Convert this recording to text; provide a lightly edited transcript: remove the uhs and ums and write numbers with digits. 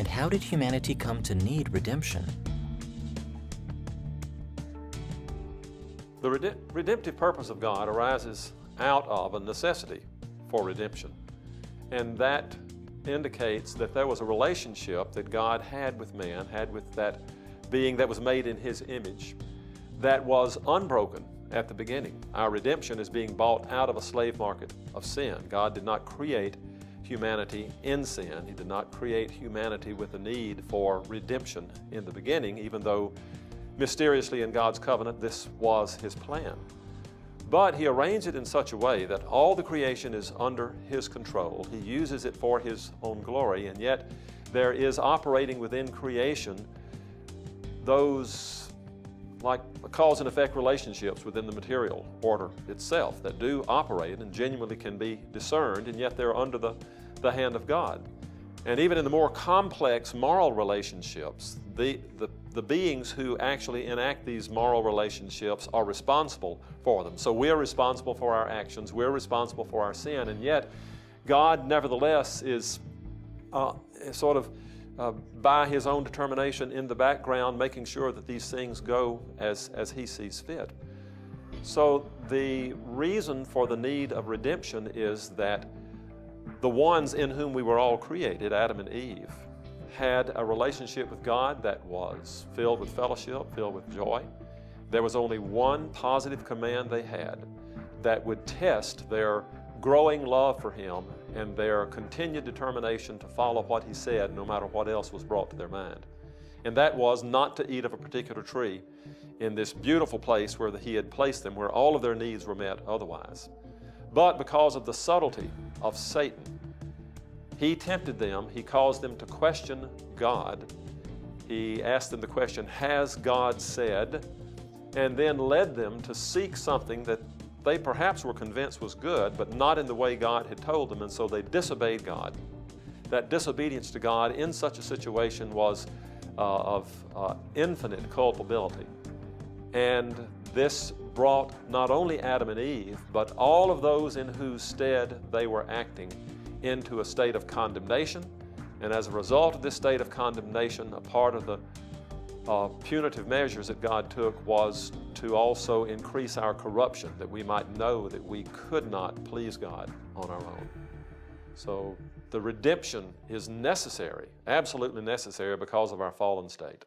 And how did humanity come to need redemption? The redemptive purpose of God arises out of a necessity for redemption. And that indicates that there was a relationship that God had with man, had with that being that was made in His image, that was unbroken at the beginning. Our redemption is being bought out of a slave market of sin. God did not create humanity in sin. He did not create humanity with a need for redemption in the beginning, even though mysteriously in God's covenant this was His plan. But He arranged it in such a way that all the creation is under His control. He uses it for His own glory, and yet there is operating within creation those like cause and effect relationships within the material order itself that do operate and genuinely can be discerned, and yet they're under the hand of God. And even in the more complex moral relationships, the beings who actually enact these moral relationships are responsible for them. So we're responsible for our actions, we're responsible for our sin, and yet God nevertheless is by His own determination in the background, making sure that these things go as He sees fit. So the reason for the need of redemption is that the ones in whom we were all created, Adam and Eve, had a relationship with God that was filled with fellowship, filled with joy. There was only one positive command they had that would test their growing love for Him and their continued determination to follow what He said no matter what else was brought to their mind. And that was not to eat of a particular tree in this beautiful place where He had placed them, where all of their needs were met otherwise. But because of the subtlety of Satan, he tempted them, he caused them to question God. He asked them the question, has God said? And then led them to seek something that they perhaps were convinced was good, but not in the way God had told them, and so they disobeyed God. That disobedience to God in such a situation was of infinite culpability. And this brought not only Adam and Eve, but all of those in whose stead they were acting into a state of condemnation. And as a result of this state of condemnation, a part of the punitive measures that God took was to also increase our corruption, that we might know that we could not please God on our own. So the redemption is necessary, absolutely necessary, because of our fallen state.